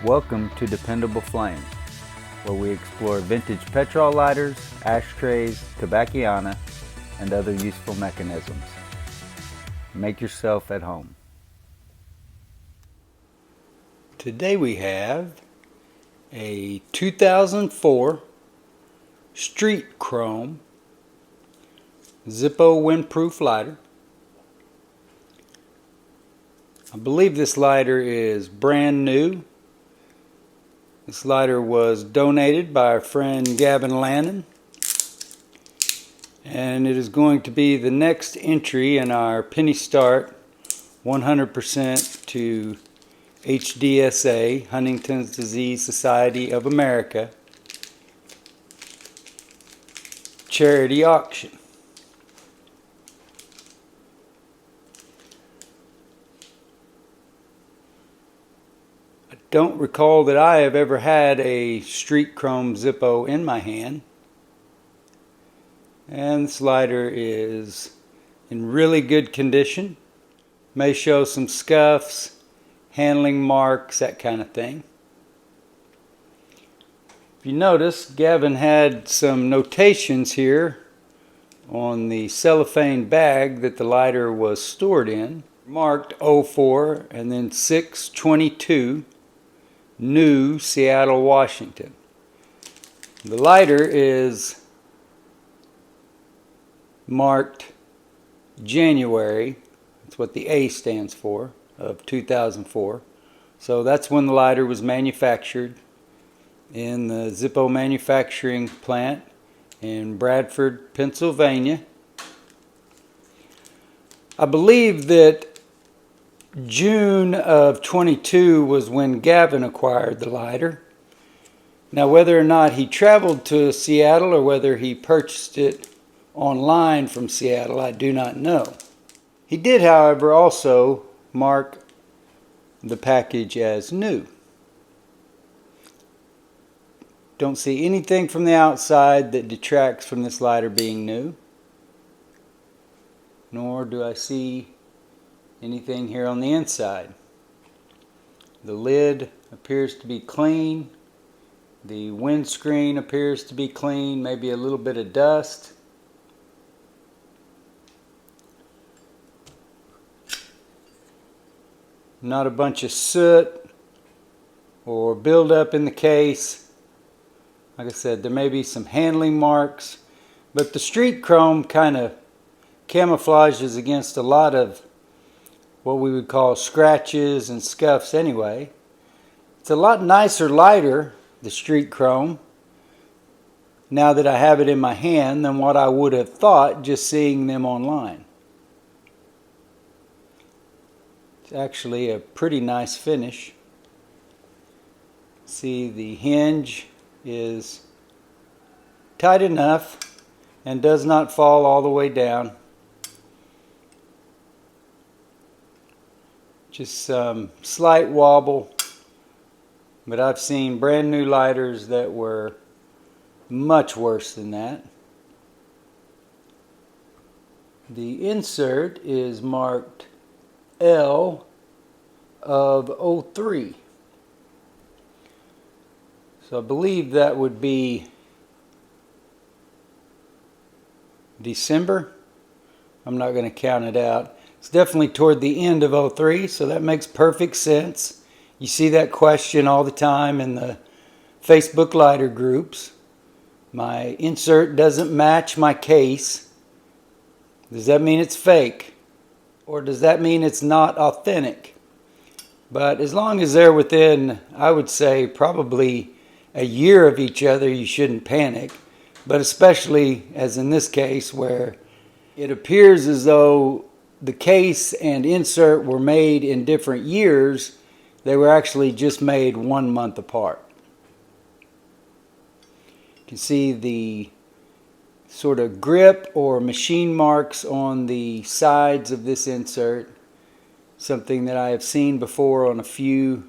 Welcome to Dependable Flame, where we explore vintage petrol lighters, ashtrays, tobacconiana, and other useful mechanisms. Make yourself at home. Today we have a 2004 Street Chrome Zippo Windproof lighter. I believe this lighter is brand new. This lighter was donated by our friend Gavin Lannan, and it is going to be the next entry in our penny start 100% to HDSA, Huntington's Disease Society of America, charity auction. Don't recall that I have ever had a Street Chrome Zippo in my hand. And this lighter is in really good condition. May show some scuffs, handling marks, that kind of thing. If you notice, Gavin had some notations here on the cellophane bag that the lighter was stored in, marked 04 and then 6/22. New, Seattle, Washington. The lighter is marked January, that's what the A stands for, of 2004. So that's when the lighter was manufactured in the Zippo manufacturing plant in Bradford, Pennsylvania. I believe that June of 22 was when Gavin acquired the lighter. Now, whether or not he traveled to Seattle or whether he purchased it online from Seattle, I do not know. He did, however, also mark the package as new. Don't see anything from the outside that detracts from this lighter being new, nor do I see anything here on the inside. The lid appears to be clean. The windscreen appears to be clean, maybe a little bit of dust. Not a bunch of soot or buildup in the case. Like I said, there may be some handling marks, but the Street Chrome kind of camouflages against a lot of what we would call scratches and scuffs anyway. It's a lot nicer lighter, the Street Chrome, now that I have it in my hand, than what I would have thought just seeing them online. It's actually a pretty nice finish. See, the hinge is tight enough and does not fall all the way down. Just some slight wobble, but I've seen brand new lighters that were much worse than that. The insert is marked L of 03. So I believe that would be December. I'm not going to count it out. It's definitely toward the end of 03, so that makes perfect sense. You see that question all the time in the Facebook lighter groups. My insert doesn't match my case. Does that mean it's fake? Or does that mean it's not authentic? But as long as they're within, I would say, probably a year of each other, you shouldn't panic. But especially as in this case, where it appears as though the case and insert were made in different years, they were actually just made 1 month apart. You can see the sort of grip or machine marks on the sides of this insert, something that I have seen before on a few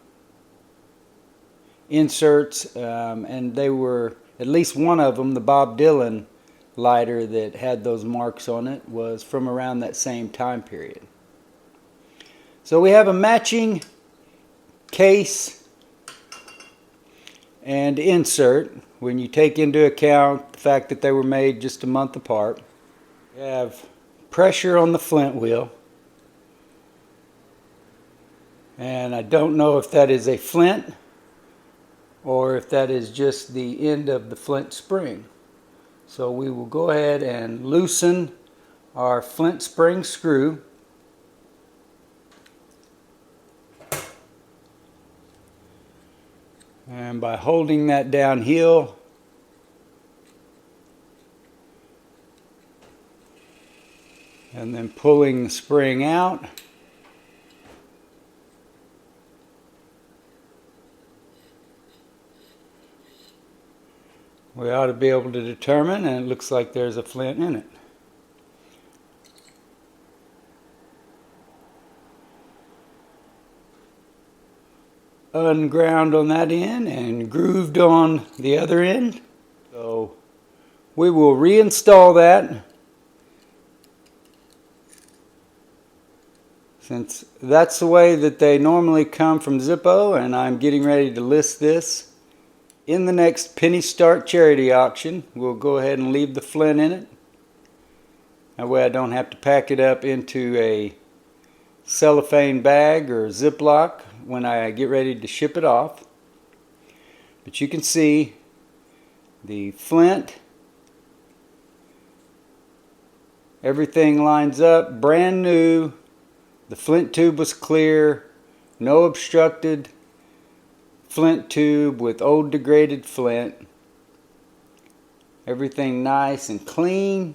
inserts, and they were, at least one of them, the Bob Dylan lighter that had those marks on it, was from around that same time period. So we have a matching case and insert when you take into account the fact that they were made just a month apart. You have pressure on the flint wheel, and I don't know if that is a flint or if that is just the end of the flint spring. So we will go ahead and loosen our flint spring screw. And by holding that downhill, and then pulling the spring out, we ought to be able to determine, and it looks like there's a flint in it. Unground on that end and grooved on the other end. So we will reinstall that, since that's the way that they normally come from Zippo, and I'm getting ready to list this in the next penny start charity auction. We'll go ahead and leave the flint in it. That way I don't have to pack it up into a cellophane bag or Ziploc when I get ready to ship it off. But you can see the flint, everything lines up brand new. The flint tube was clear, no obstructed flint tube with old degraded flint. Everything nice and clean.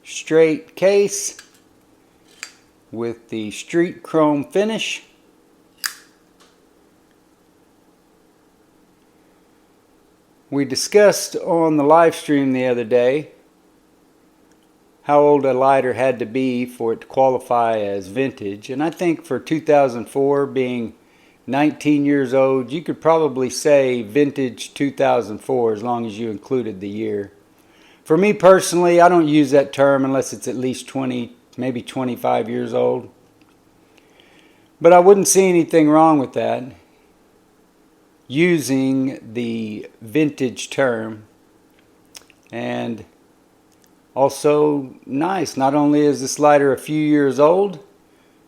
Straight case with the street chrome finish. We discussed on the live stream the other day how old a lighter had to be for it to qualify as vintage, and I think for 2004 being 19 years old, you could probably say vintage 2004 as long as you included the year. For me personally, I don't use that term unless it's at least 20, maybe 25 years old. But I wouldn't see anything wrong with that, using the vintage term. And also nice, not only is this lighter a few years old,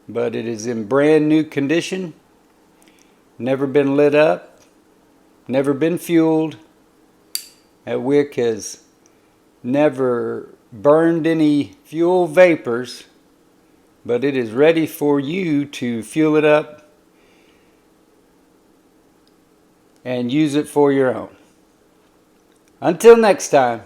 but it is in brand new condition, never been lit up, never been fueled. That wick has never burned any fuel vapors, but it is ready for you to fuel it up and use it for your own. Until next time.